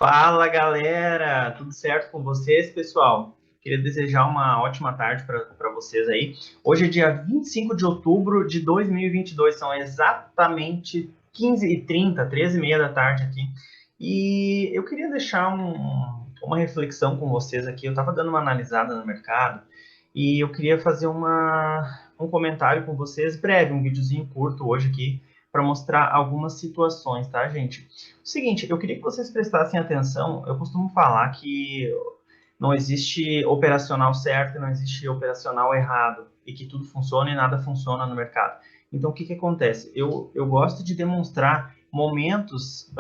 Fala galera, tudo certo com vocês, pessoal? Queria desejar uma ótima tarde para vocês aí. Hoje é dia 25 de outubro de 2022, são exatamente 15h30, 13h30 da tarde aqui. E eu queria deixar uma reflexão com vocês aqui. Eu estava dando uma analisada no mercado e eu queria fazer um comentário com vocês breve, um videozinho curto hoje aqui para mostrar algumas situações, tá, gente? O seguinte, eu queria que vocês prestassem atenção. Eu costumo falar que não existe operacional certo e não existe operacional errado, e que tudo funciona e nada funciona no mercado. Então, o que que acontece? Eu gosto de demonstrar momentos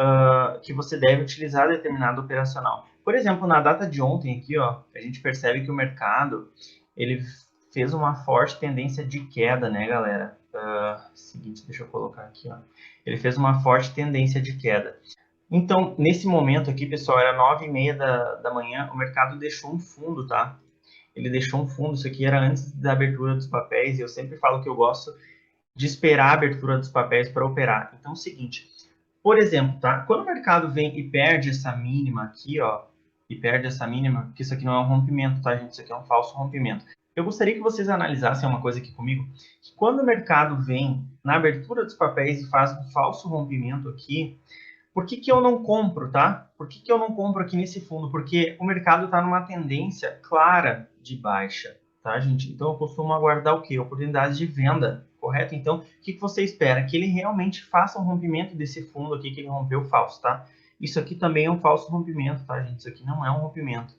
que você deve utilizar determinado operacional. Por exemplo, na data de ontem aqui, ó, a gente percebe que o mercado ele fez uma forte tendência de queda, né, galera? Seguinte, deixa eu colocar aqui, ó. Ele fez uma forte tendência de queda. Então, nesse momento aqui, pessoal, era 9h30 da manhã, o mercado deixou um fundo, tá? Ele deixou um fundo, isso aqui era antes da abertura dos papéis, e eu sempre falo que eu gosto de esperar a abertura dos papéis para operar. Então, é o seguinte, por exemplo, tá? Quando o mercado vem e perde essa mínima aqui, ó, e perde essa mínima, porque isso aqui não é um rompimento, tá, gente? Isso aqui é um falso rompimento. Eu gostaria que vocês analisassem uma coisa aqui comigo, que quando o mercado vem na abertura dos papéis e faz um falso rompimento aqui, por que que eu não compro, tá? Por que que eu não compro aqui nesse fundo? Porque o mercado está numa tendência clara de baixa, tá, gente? Então eu costumo aguardar o quê? Oportunidades de venda, correto? Então, o que que você espera? Que ele realmente faça um rompimento desse fundo aqui que ele rompeu falso, tá? Isso aqui também é um falso rompimento, tá, gente? Isso aqui não é um rompimento.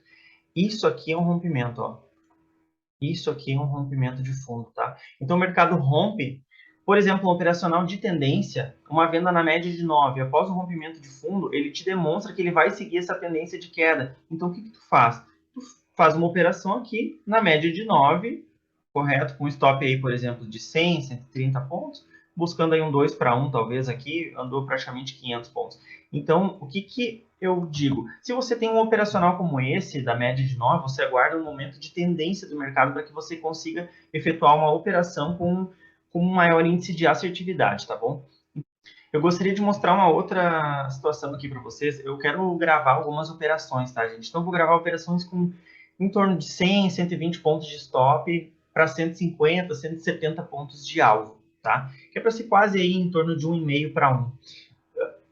Isso aqui é um rompimento, ó. Isso aqui é um rompimento de fundo, tá? Então o mercado rompe, por exemplo, um operacional de tendência, uma venda na média de 9, após o rompimento de fundo, ele te demonstra que ele vai seguir essa tendência de queda. Então o que que tu faz? Tu faz uma operação aqui na média de 9, correto? Com stop aí, por exemplo, de 100, 130 pontos, buscando aí um 2 para 1, talvez aqui, andou praticamente 500 pontos. Então, o que que eu digo? Se você tem um operacional como esse, da média de 9, você aguarda um momento de tendência do mercado para que você consiga efetuar uma operação com um maior índice de assertividade, tá bom? Eu gostaria de mostrar uma outra situação aqui para vocês. Eu quero gravar algumas operações, tá, gente? Então, eu vou gravar operações com em torno de 100, 120 pontos de stop para 150, 170 pontos de alvo, tá? Que é para ser quase aí em torno de 1,5 para 1.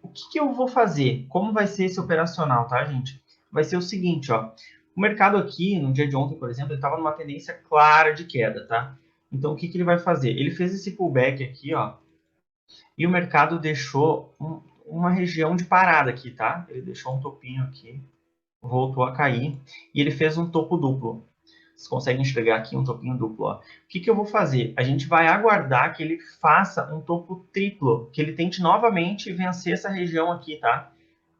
O que que eu vou fazer? Como vai ser esse operacional, tá, gente? Vai ser o seguinte, ó. O mercado aqui, no dia de ontem, por exemplo, ele estava numa tendência clara de queda, tá? Então, o que que ele vai fazer? Ele fez esse pullback aqui, ó, e o mercado deixou uma região de parada aqui, tá? Ele deixou um topinho aqui, voltou a cair, e ele fez um topo duplo. Vocês conseguem enxergar aqui um topinho duplo, ó. O que que eu vou fazer? A gente vai aguardar que ele faça um topo triplo, que ele tente novamente vencer essa região aqui, tá?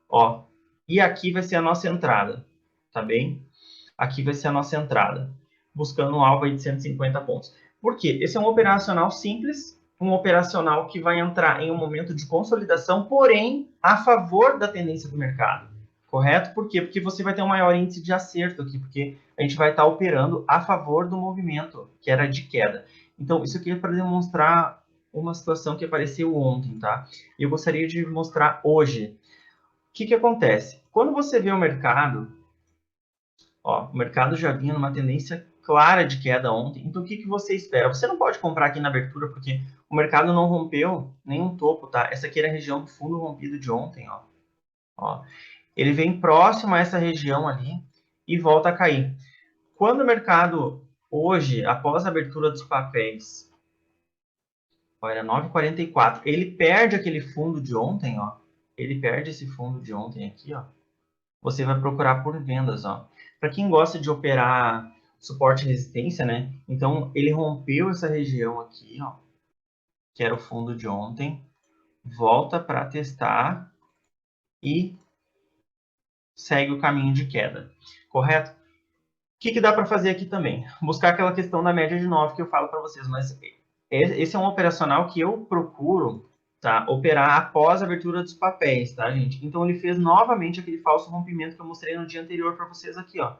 Ó, e aqui vai ser a nossa entrada, tá bem? Aqui vai ser a nossa entrada, buscando um alvo aí de 150 pontos. Por quê? Esse é um operacional simples, um operacional que vai entrar em um momento de consolidação, porém a favor da tendência do mercado, correto? Por quê? Porque você vai ter um maior índice de acerto aqui, porque a gente vai estar operando a favor do movimento, que era de queda. Então, isso aqui é para demonstrar uma situação que apareceu ontem, tá? E eu gostaria de mostrar hoje. O que que acontece? Quando você vê o mercado, ó, o mercado já vinha numa tendência clara de queda ontem, então o que que você espera? Você não pode comprar aqui na abertura, porque o mercado não rompeu nenhum topo, tá? Essa aqui era a região do fundo rompido de ontem, ó. Ó. Ele vem próximo a essa região ali e volta a cair. Quando o mercado, hoje, após a abertura dos papéis, ó, era 9h44, ele perde aquele fundo de ontem, ó. Ele perde esse fundo de ontem aqui, ó. Você vai procurar por vendas, ó. Para quem gosta de operar suporte e resistência, né? Então ele rompeu essa região aqui, ó, que era o fundo de ontem, volta para testar e segue o caminho de queda, correto? O que que dá para fazer aqui também? Buscar aquela questão da média de 9 que eu falo para vocês, mas esse é um operacional que eu procuro, tá, operar após a abertura dos papéis, tá, gente? Então ele fez novamente aquele falso rompimento que eu mostrei no dia anterior para vocês aqui, ó,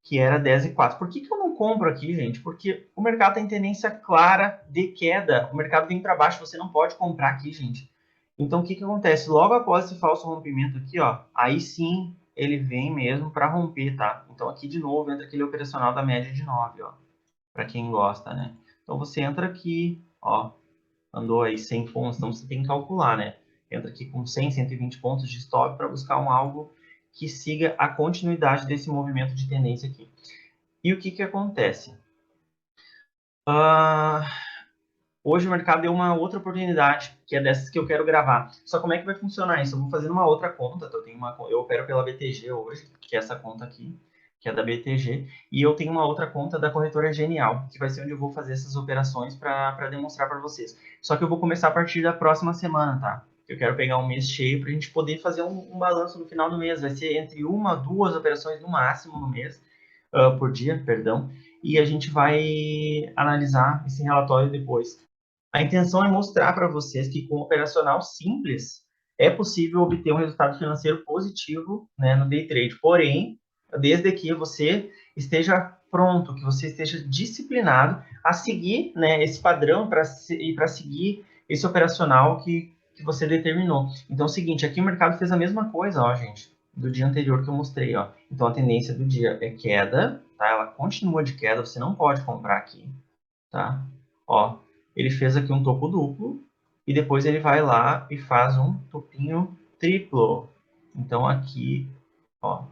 que era 10,04. Por que que eu não compro aqui, gente? Porque o mercado tem tendência clara de queda. O mercado vem para baixo, você não pode comprar aqui, gente. Então, o que que acontece? Logo após esse falso rompimento aqui, ó, aí sim ele vem mesmo para romper, tá? Então aqui de novo entra aquele operacional da média de 9, ó, para quem gosta, né? Então você entra aqui, ó, andou aí 100 pontos, então você tem que calcular, né? Entra aqui com 100, 120 pontos de stop para buscar um algo que siga a continuidade desse movimento de tendência aqui. E o que que acontece? Hoje o mercado deu uma outra oportunidade, que é dessas que eu quero gravar. Só como é que vai funcionar isso? Eu vou fazer uma outra conta, tá? Eu opero pela BTG hoje, que é essa conta aqui, que é da BTG, e eu tenho uma outra conta da corretora Genial, que vai ser onde eu vou fazer essas operações para demonstrar para vocês. Só que eu vou começar a partir da próxima semana, tá? Eu quero pegar um mês cheio para a gente poder fazer um balanço no final do mês. Vai ser entre uma, duas operações no máximo no mês, por dia, perdão, e a gente vai analisar esse relatório depois. A intenção é mostrar para vocês que com um operacional simples é possível obter um resultado financeiro positivo, né, no day trade. Porém, desde que você esteja pronto, que você esteja disciplinado a seguir, né, esse padrão para seguir esse operacional que você determinou. Então é o seguinte, aqui o mercado fez a mesma coisa, ó, gente, do dia anterior que eu mostrei, ó. Então a tendência do dia é queda, tá? Ela continua de queda, você não pode comprar aqui, tá? Ó, ele fez aqui um topo duplo e depois ele vai lá e faz um topinho triplo. Então aqui, ó,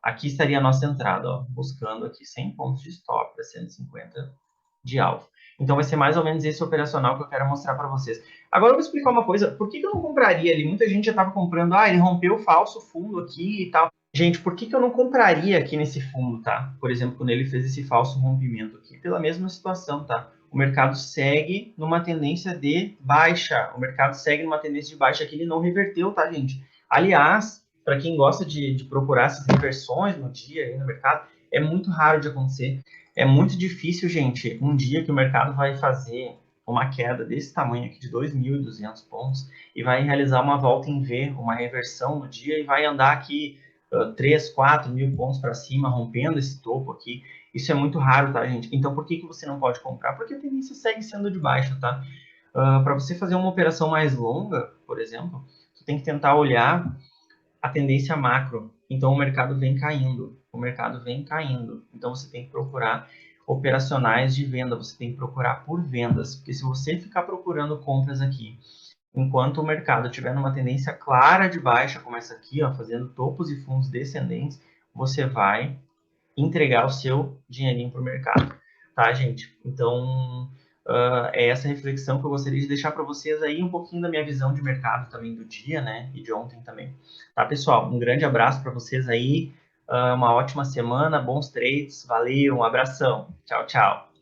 aqui estaria a nossa entrada, ó, buscando aqui 100 pontos de stop para 150 de alvo. Então vai ser mais ou menos esse operacional que eu quero mostrar para vocês. Agora eu vou explicar uma coisa, por que eu não compraria ali? Muita gente já estava comprando, ele rompeu o falso fundo aqui e tal. Gente, por que eu não compraria aqui nesse fundo, tá? Por exemplo, quando ele fez esse falso rompimento aqui, pela mesma situação, tá? O mercado segue numa tendência de baixa. O mercado segue numa tendência de baixa que ele não reverteu, tá, gente? Aliás, para quem gosta de procurar essas reversões no dia aí no mercado, é muito raro de acontecer. É muito difícil, gente, um dia que o mercado vai fazer uma queda desse tamanho aqui de 2.200 pontos e vai realizar uma volta em V, uma reversão no dia e vai andar aqui 3, 4 mil pontos para cima, rompendo esse topo aqui. Isso é muito raro, tá, gente? Então, por que você não pode comprar? Porque a tendência segue sendo de baixa, tá? Para você fazer uma operação mais longa, por exemplo, você tem que tentar olhar a tendência macro. Então, o mercado vem caindo. O mercado vem caindo. Então, você tem que procurar operacionais de venda. Você tem que procurar por vendas. Porque se você ficar procurando compras aqui, enquanto o mercado estiver numa tendência clara de baixa, como essa aqui, ó, fazendo topos e fundos descendentes, você vai entregar o seu dinheirinho para o mercado, tá, gente? Então, é essa reflexão que eu gostaria de deixar para vocês aí, um pouquinho da minha visão de mercado também do dia, né, e de ontem também. Tá, pessoal? Um grande abraço para vocês aí, uma ótima semana, bons trades, valeu, um abração, tchau, tchau.